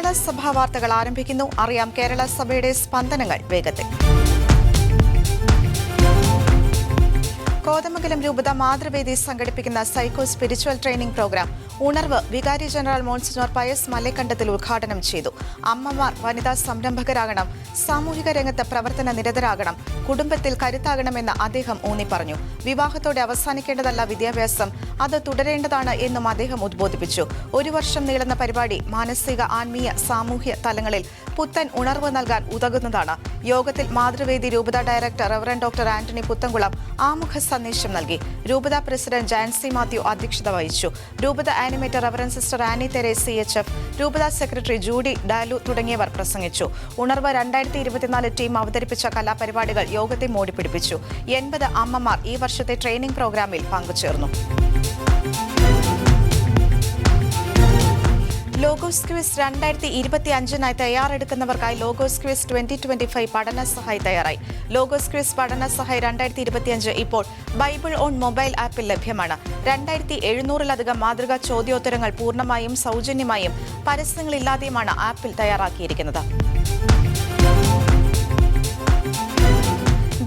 കേരള സഭാ വാർത്തകൾ ആരംഭിക്കുന്നു. അറിയാം കേരള സഭയുടെ സ്പന്ദനങ്ങൾ വേഗത്തിൽ. കോതമംഗലം രൂപത മാതൃവേദി സംഘടിപ്പിക്കുന്ന സൈക്കോ സ്പിരിച്വൽ ട്രെയിനിംഗ് പ്രോഗ്രാം ഉണർവ് വികാരി ജനറൽ മോൺസിനോർ പയസ് മലക്കണ്ടത്തിൽ ഉദ്ഘാടനം ചെയ്തു. അമ്മമാർ വനിതാ സംരംഭകരാകണം, സാമൂഹിക രംഗത്ത് പ്രവർത്തന നിരതരാകണം, കുടുംബത്തിൽ കരുത്താകണമെന്ന് അദ്ദേഹം ഊന്നിപ്പറഞ്ഞു. വിവാഹത്തോടെ അവസാനിക്കേണ്ടതല്ല വിദ്യാഭ്യാസം, അത് തുടരേണ്ടതാണ് എന്നും അദ്ദേഹം ഉദ്ബോധിപ്പിച്ചു. 1 വർഷം നീളുന്ന പരിപാടി മാനസിക, ആത്മീയ, സാമൂഹ്യ തലങ്ങളിൽ പുത്തൻ ഉണർവ് നൽകാൻ ഉതകുന്നതാണ്. യോഗത്തിൽ മാതൃവേദി രൂപത director reverend doctor Antony Puthenkulam ആമുഖ സന്ദേശം നൽകി. രൂപത പ്രസിഡന്റ് ജാൻസി മാത്യു അധ്യക്ഷത വഹിച്ചു. രൂപത animator reverend sister Annie Therese CHF, രൂപത സെക്രട്ടറി ജൂഡി ഡാലു തുടങ്ങിയവർ പ്രസംഗിച്ചു. ഉണർവ് 2024 ടീം അവതരിപ്പിച്ച കലാപരിപാടികൾ യോഗത്തെ മോടിപ്പിടിപ്പിച്ചു. 80 അമ്മമാർ ഈ വർഷത്തെ ട്രെയിനിംഗ് പ്രോഗ്രാമിൽ പങ്കുചേർന്നു. ലോഗോസ് ക്വിസ് 2025 തയ്യാറെടുക്കുന്നവർക്കായി ലോഗോസ് ക്വിസ് 2025 പഠന സഹായി തയ്യാറായി. ലോഗോസ് ക്വിസ് പഠന സഹായി 2025 ഇപ്പോൾ ബൈബിൾ ഓൺ മൊബൈൽ ആപ്പിൽ ലഭ്യമാണ്. 2700-ലധികം മാതൃകാ ചോദ്യോത്തരങ്ങൾ പൂർണ്ണമായും സൗജന്യമായും പരസ്യങ്ങളില്ലാതെയുമാണ് ആപ്പിൽ തയ്യാറാക്കിയിരിക്കുന്നത്.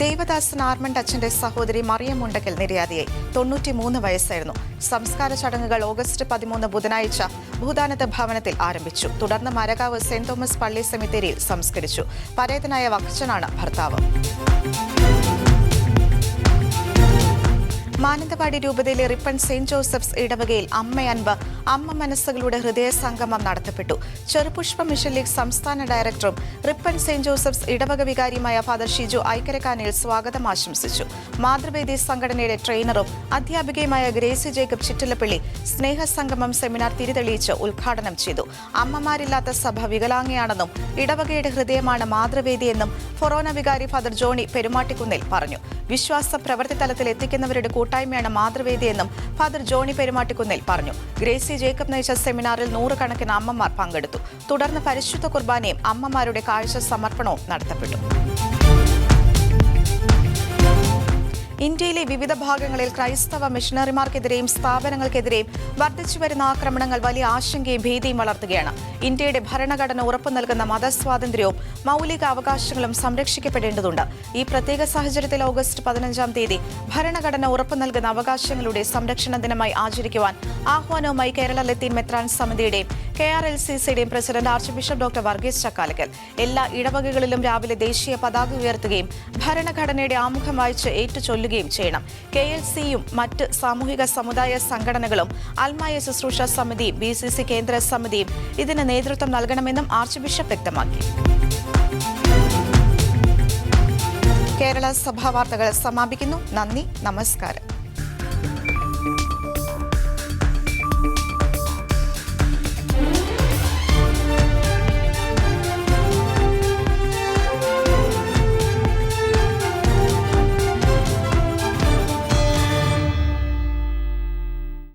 ദേവദാസൻ ആർമണ്ട് അച്ഛന്റെ സഹോദരി മറിയം മുണ്ടക്കൽ നിര്യാതയായി. 93 വയസ്സായിരുന്നു. സംസ്കാര ചടങ്ങുകൾ ഓഗസ്റ്റ് 13 ബുധനാഴ്ച ഭൂദാനത്ത് ഭവനത്തിൽ ആരംഭിച്ചു. തുടർന്ന് മരകാവ് സെന്റ് തോമസ് പള്ളി സെമിത്തേരിയിൽ സംസ്കരിച്ചു. പരേതനായ വഖച്ചനാണ് ഭർത്താവ്. മാനന്തവാടി രൂപതയിലെ റിപ്പൺ സെന്റ് ജോസഫ്സ് ഇടവകയിൽ അമ്മയൻപ് അമ്മ മനസ്സുകളുടെ ഹൃദയ സംഗമം നടത്തപ്പെട്ടു. ചെറുപുഷ്പ മിഷൻ ലീഗ് സംസ്ഥാന ഡയറക്ടറും റിപ്പൺ സെന്റ് ജോസഫ്സ് ഇടവക വികാരിയുമായ ഫാദർ ഷിജു ഐക്കരക്കാനിൽ സ്വാഗതം ആശംസിച്ചു. മാതൃവേദി സംഘടനയുടെ ട്രെയിനറും അധ്യാപികയുമായ ഗ്രേസി ജേക്കബ് ചിറ്റിലപ്പള്ളി സ്നേഹസംഗമം സെമിനാർ തിരിതെളിയിച്ച് ഉദ്ഘാടനം ചെയ്തു. അമ്മമാരില്ലാത്ത സഭ വികലാംഗയാണെന്നും ഇടവകയുടെ ഹൃദയമാണ് മാതൃവേദിയെന്നും ഫൊറോന വികാരി ഫാദർ ജോണി പെരുമാട്ടിക്കുന്നിൽ പറഞ്ഞു. വിശ്വാസ പ്രവൃത്തി തലത്തിൽ എത്തിക്കുന്നവരുടെ കൂട്ടായ്മയാണ് മാതൃവേദിയെന്നും ഫാദർ ജോണി പെരുമാട്ടിക്കുന്നിൽ പറഞ്ഞു. ഗ്രേസി ജേക്കബ് നയിച്ച സെമിനാറിൽ 100 കണക്കിന് അമ്മമാർ പങ്കെടുത്തു. തുടർന്ന് പരിശുദ്ധ കുർബാനയും അമ്മമാരുടെ കാഴ്ച സമർപ്പണവും നടത്തപ്പെട്ടു. ഇന്ത്യയിലെ വിവിധ ഭാഗങ്ങളിൽ ക്രൈസ്തവ മിഷണറിമാർക്കെതിരെയും സ്ഥാപനങ്ങൾക്കെതിരെയും വർദ്ധിച്ചുവരുന്ന ആക്രമണങ്ങൾ വലിയ ആശങ്കയും ഭീതിയും വളർത്തുകയാണ്. ഇന്ത്യയുടെ ഭരണഘടന ഉറപ്പു നൽകുന്ന മതസ്വാതന്ത്ര്യവും മൗലിക അവകാശങ്ങളും സംരക്ഷിക്കപ്പെടേണ്ടതുണ്ട്. ഈ പ്രത്യേക സാഹചര്യത്തിൽ ഓഗസ്റ്റ് 15 ഭരണഘടന ഉറപ്പു നൽകുന്ന അവകാശങ്ങളുടെ സംരക്ഷണ ദിനമായി ആചരിക്കുവാൻ ആഹ്വാനവുമായി കേരള ലത്തീൻ മെത്രാൻ സമിതിയുടെയും KRLCCയുടെയും president arch bishop doctor Varghese Chakkalakkal എല്ലാ ഇടവകകളിലും രാവിലെ ദേശീയ പതാക ഉയർത്തുകയും ഭരണഘടനയുടെ ആമുഖം വായിച്ച് ഏറ്റുചൊല്ലുകയും ചെയ്യണം. KLCയും മറ്റ് സാമൂഹിക സമുദായ സംഘടനകളും അൽമായ ശുശ്രൂഷ സമിതിയും BCC കേന്ദ്ര സമിതിയും ഇതിന് നേതൃത്വം നൽകണമെന്നും ആർച്ച് ബിഷപ്പ് വ്യക്തമാക്കി. കേരള സഭാ വാർത്തകൾ സമാപിക്കുന്നു. നന്ദി, നമസ്കാരം.